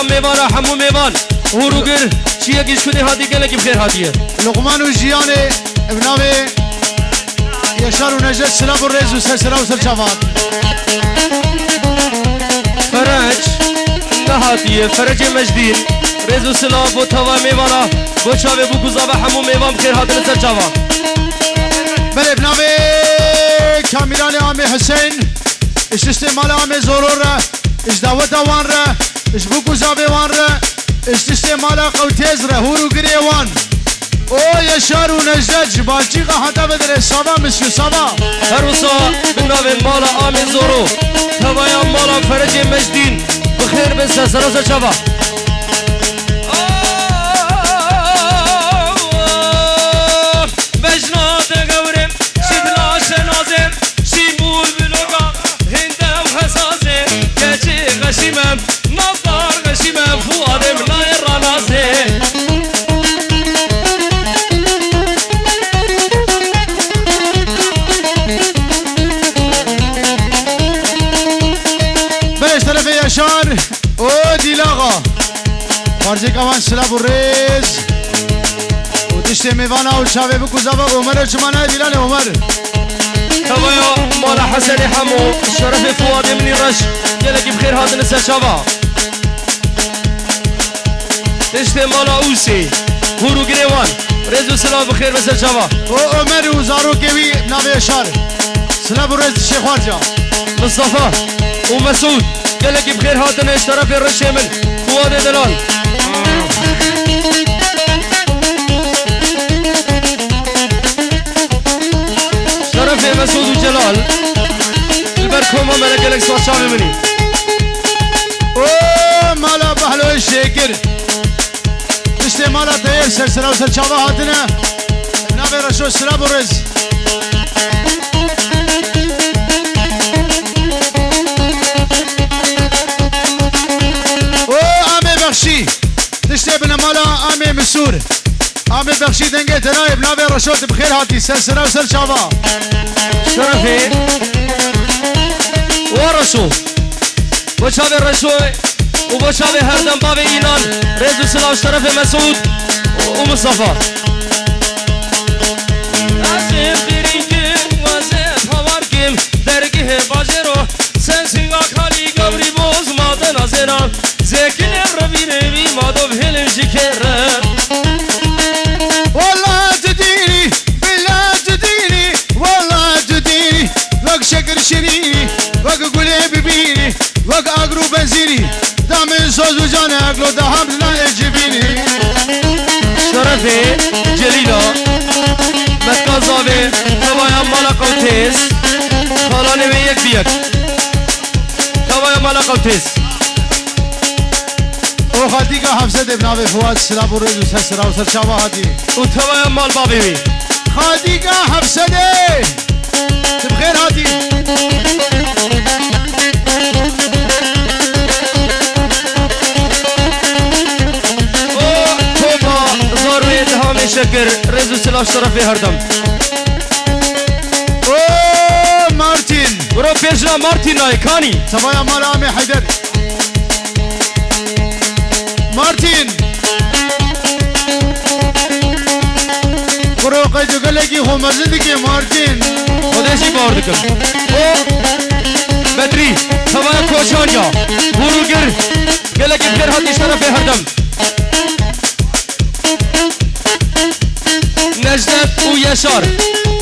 میوان همو میوان هروگر چیه گیش کنی هادی گله کی بخیر هادیه لقمان و جیان ابناوی یشار و نجد سلام و ریز و سلام و سرچوان فرج نهادیه فرج مجدین ریز و سلام و توا میوانا بو چاوه بو گزابه همو میوان بخیر هادن سر چاوا بله ابناوی کامیران آمی حسین اش استعمال آمی زورور را اش دعوت وان را اش بو گزابه وان را اش استعمال قوتیز را هورو گری وان او یشار و نجد جبالچی قهتا بدره سابا مسیو سابا هر وصا بناوه مالا آمی زورو توایا مالا فرج مجدین بخیر بن سر سر چاوا غشيمة نظر غشيمة فؤاد من الرنازة بلش طرف يشار او ديلاغا خارجي كمان سلاب الريز وتشتي ميفانا وشابي بكوزابا عمر جمانا ديلان عمر توايا مالا حسني حمو شرف فؤاد من الرش يلقي بخير هذا نسا شابا تشتي مالا اوسي هورو گريوان رزو سلام بخير نسا شابا او عمر وزارو كوي ناوي يشار سلاب الريز الشيخ وارجا مصطفى ومسعود يلقي بخير هذا اشترف الرش من فؤاد دلال شرف مسعود وجلال البركومة ملك لك سوى شامي مني اوه مالا بحلو الشيكر تشتي مالا تير سلسلة وسلشابا هاتنا نابي رشو سلاب ورز اوه آمي بخشي تشتي بنا مالا آمي مسور آمي بخشي دنگي تنايب نابي رشو بخير هاتي سلسلة وسلشابا شرفي ورشو وشابي الرشوي وبشابي هردم بابي إيلان رزو سلاو شرف مسعود ومصطفى أزيب خيرينكم وزيب هواركم درگه باجرو سنسينغا خالي قبري بوز مادن ازيران زيكين ربي نبي مادو بهلم جكرر والله تديني بالله تديني والله تديني وق شكر شريني وق قولي ببيني وق اقرو بنزيني دامن سوز وجاني اقلو دهم لا يجيبيني شرفي جليلا متقاضابي توايا مالا قوتيس خالاني بيك بيك توايا مالا قوتيس او خالتي کا حفظه ابن فؤاد سلام و رزو سر و سر شاوا هادي وتوايا مال بابي بي خالتي کا حفظه بخير هادي شكر رزو سلاح شرفي هردم اوه مارتين برو بيجنا مارتين ايكاني سبايا مال عمي حيدر مارتين برو قيدو قلقي خو مزدكي مارتين خودشي باردكم او بدري سبايا كوشانيا بوروگر قلقي بخير هاتي شرفي هردم نجدت ويشار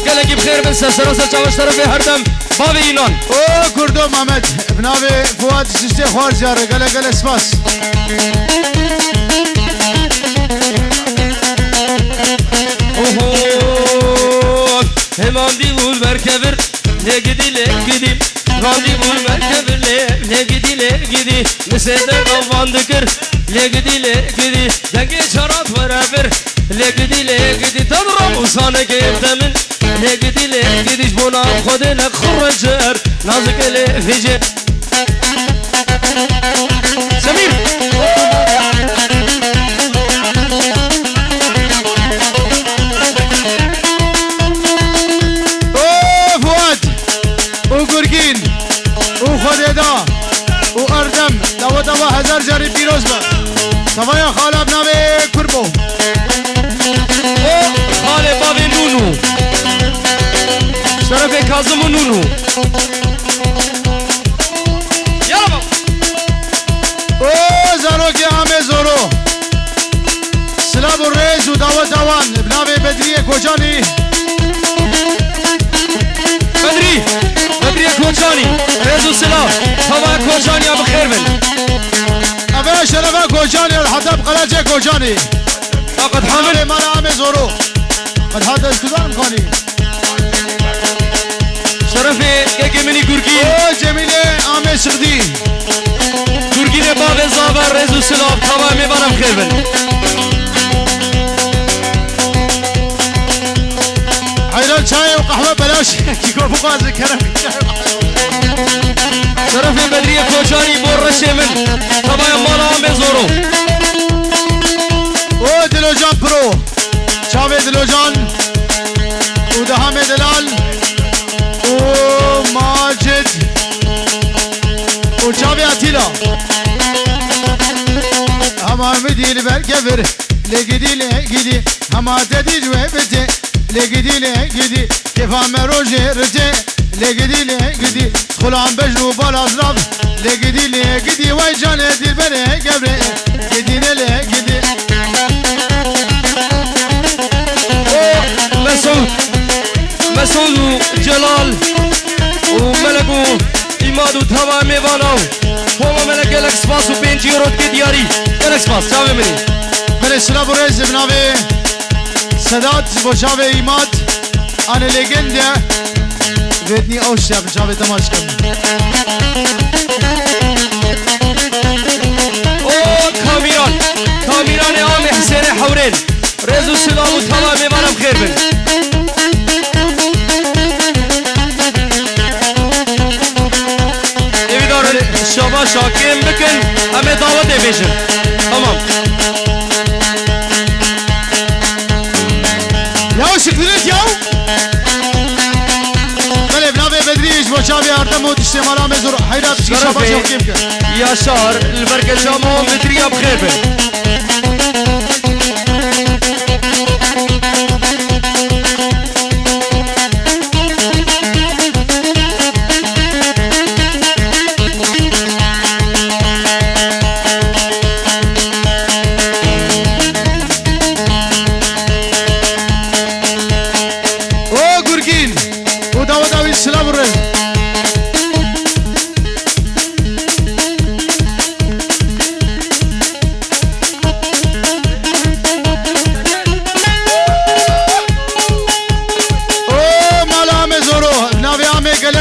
قالك بخير من سلسلة چاوش طرفي هردم بابي ايلان اوه كردو محمد ابن ابي فؤاد سيستي خوار جاره قال اسباس اوه همام دي بول بركبر لگدي لگدي غاندي بول بركبر لگدي لگدي نسيد قوان دكر لگدي لگدي دنگي شرات برابر لگدي لگدي تضرب وصانك يبتمن لگدي لگدي جبونا خودنا خرجر نازك لفجر سمير اوه فؤاد وقرقين وخديدا واردم دوا هزار جاري بيروز با تمایا خاله بنابه کربو او خاله بابی نونو طرف کازم و نونو یالا بابا او زارو که همه زورو سلام و ریز و دعوت دوان بنابه بدریه کجانی بدری کوچانی رزو سلام هوا کوچانی اب خیر بن اوه شرفه کجانی الحدب قلعه کجانی فقط حامل حامل مالا همه زورو قد حد از کدام کانی شرف که منی گرگی او جمیله همه سردی گرگی نه باب زابر رزو سلام هوا میبرم خیر بن حيران چای و قهوه بلاش کی کو بقاز کرم شرف بدری کوچانی بور رشه من هوا مالا هم زورو او دلوجان پرو چاوه دلوجان او دهام دلال او ماجد او چاوه اتیلا اما مدیل برگبر لگیدی اما تدیج و بته لگیدی کفام روژه رجه لگیدی خلام بجرو بالازراب لگیدی وای جان دل بره گبره لگیدی مسعود و جلال و ملک و ایماد و توا میواناو هما ملک الاکسپاس و پینچی رود که دیاری الاکسپاس چاوه منی من سلام و رئیس بنابه سداد با چاوه ایماد آن لگنده ویدنی اوشیا به چاوه تماش کن او کامیران آم حسین حورین رزو سلام و توا میوانم خیر بن شما شاکرم بکن همه دعوت بیشن تمام یاو شکلت یاو بله بنابه بدریش با چاوه اردم و دشتمالا مزور حیرات بشکی شما شاکیم کن یا شهر البرکه شما مدریا بخیر بن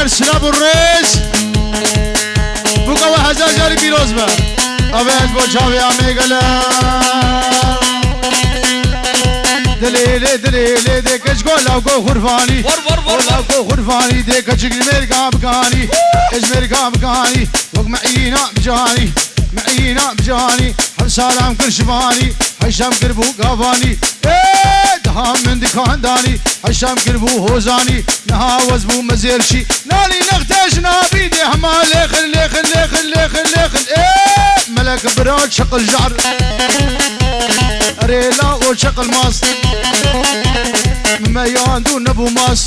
سلام الرئيس بقوا هزار جاري بيروز با أبد بوشاوي عمي قلا دليلي دي كشكول أو كو خرفاني أو كو خرفاني دي كشكل ميركا بكاني إج ميركا بكاني وق معينا بجاني هر سلام كل شباني هشام كربو قافاني دهام من دكان داني هشام كربو هوزاني نها وزبو مزيرشي نالي نغتاج نابي دي هما ليخن ملك براد شقل جعر ريلا وشقل ماس ميان دون نبو ماس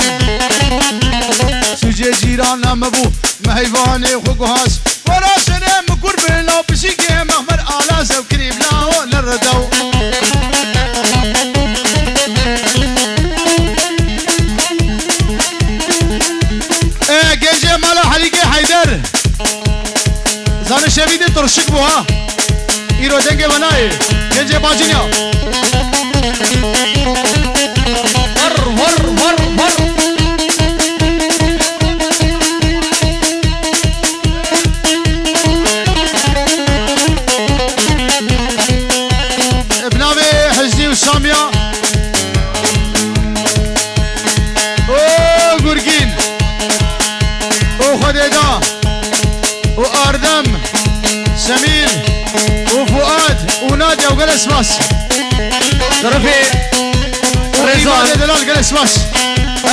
سوجي جيران مبو مهيفاني وخوكوهاس وراسنا مقرب لو بسيكي مخمر آلاز وكريم لاو للردو جنجي مالا حليقي حيدر زان شبيدي ترشك بوها ايرو دنگي وناي جنجي باجنيا ور ابنابي حزني وسامية او غورگين او خديدا وآردم سمير وفؤاد ونادية وقلس ماس طرفي رزان دلال قلس ماس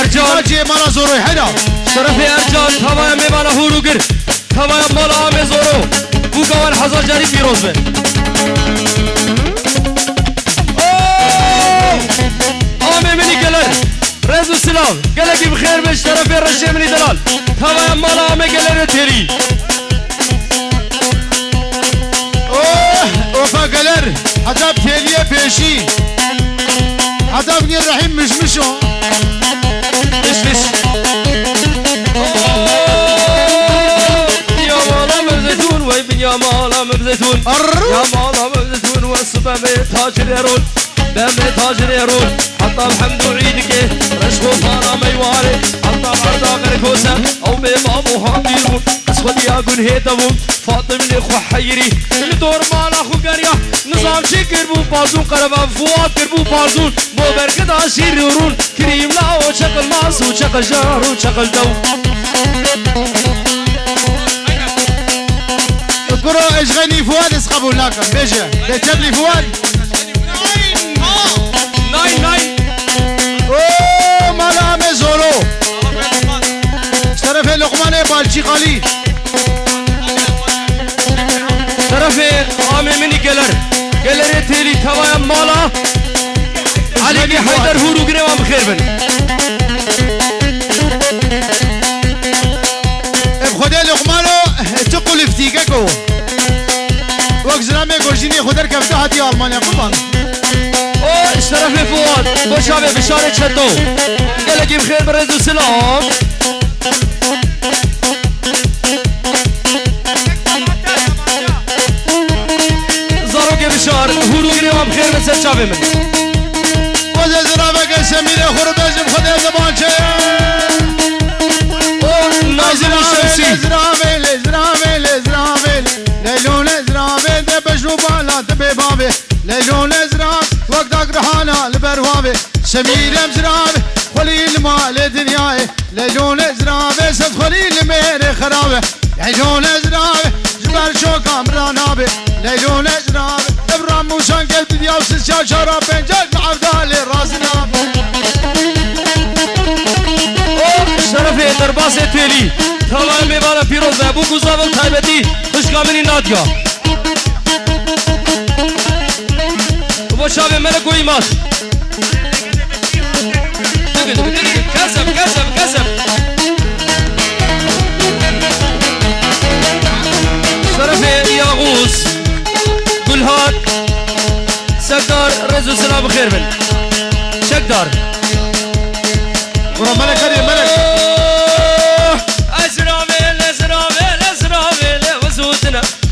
ارجان راجي مالا زوروي حدا طرفي ارجان تمايا ميمانا هورو گر تمايا مالا آمي زورو بوكوان حزار جاري بيروز بي سلام قالك بخير باش طرفي الرشي مني دلال توا مالا عمي قال تيري اوه وفا قالر حتى بتيليه بيشي حتى بني الرحيم مشمشو مش يا مالا مبزتون وي بن يا مالا مبزتون يا مالا مبزتون والصبا تاجر يرون بامي تاجر يرون حتى الحمد عيدك رشقو فانا ميواري حتى العرضا غركوسا او بمامو هابيرون اسخد يا قن هيتمون فاطم لي خو حيري لدور مالا خو قريا نظام شكر بو بازون قربان فوات كربو بازون بو بركد عشير يورون كريم لا وشكل ماس وشكل جار وشكل دو كرو اشغني فؤاد اسقبوا لك بيجا بيجاب لي فؤاد ناين اوه مالا مزورو شرف لقمان بالشي خالي طرفي عامي مني قلر تيلي توايا مالا علي بي حيدر هورو قريوان بخير بن بخده لقمانو تقل افتيككو وقت زرامي قرشيني خدر كفته هاتي ألمانيا قربان اوه اشترفي فواد بشابه بشارة شدو قلق بخير برزو سلام زاروك بشار هورو قريوان بخير بسر شابه من وزي زرامك سميري خرباج بخده زبان شايا اوه نازم الشمسي ليلون ازرافي دبشو بالا دبي بابي ليلون ازراف وقت اقرحانا لبروابي سمير ازرافي خليل مال دنياي ليلون ازرافي صد خليل ميري خرابي ليلون ازرافي جبر شو كامرانابي ليلون ازرافي ابرام موسان قلب دياوس الشاشرة بنجاك معفدالي راسنا شرفي درباسي تيلي تمام میبالا پیروز بو گزاول تایبتی خوشگامنی نادیا بو شاوه ملک و ایماد کسب شرفي یاغوس گلهاد سردار رزو سلام بخير بن شکدار ورا ملك هري ملك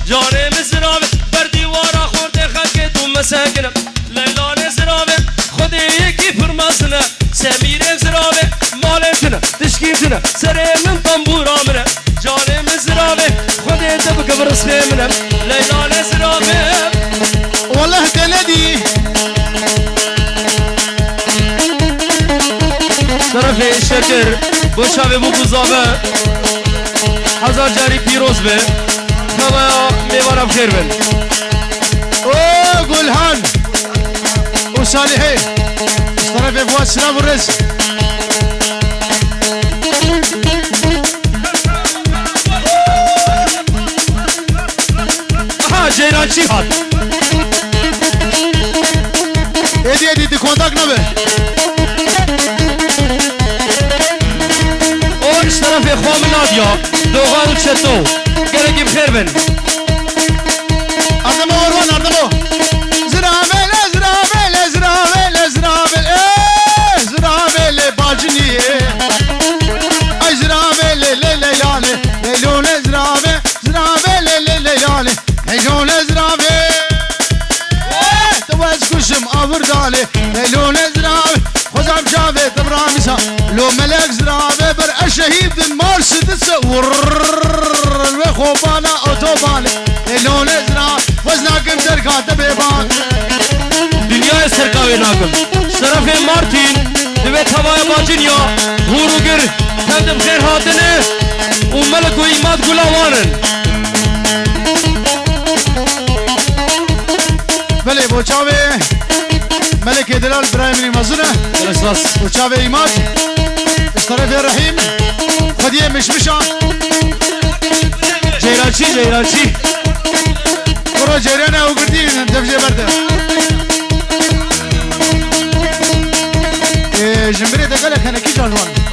جاني مسرابي بردي ورا خورتي خلقي دوم مساكنة ليلى نسرابي خدي يكي فرماسنا سمير مسرابي مالتنا تشكيتنا سري من طنبورا منا جاني مسرابي خدي تبقى برسخي منا ليلى نسرابي والله تندي شرفي الشكر بوشابي بو بوزابه هزار جاري بيروز به تمام میوانم خیر بن اوه گلهان وصالحي طرف فؤاد سلام الرز ها جيران چی هات ادي دي كونتاك نبه اون طرف خوام نادیا دوغان و چتو گرگی بخیر بن أردمو أروان أردمو زرابل زرابل باجني أي زرابل ليلاني ليلون زرابل ليلاني ليلون زرابل تواز كشم أوردالي ليلون زرابل خزام شافي تبرامسا لو ملك زرابل بر الشهيد المال سدس خوبانا اوتوبان لون ازرا وزناكم دركات بيبان دنیا سرکاوی ناکم شرف مارتین دوی تبای باجنیا هوروگر تندم خیر هاتنه و ملک و ایماد گلاوانن بله بوچاوي ملك دلال برايمري مزنه الاساس بوچاوي ايماد اشترف الرحيم خديه مشمشة جيرانشي برو جيرانا وقردين دفجة برده جنبري دقلك أنا كي جاجوان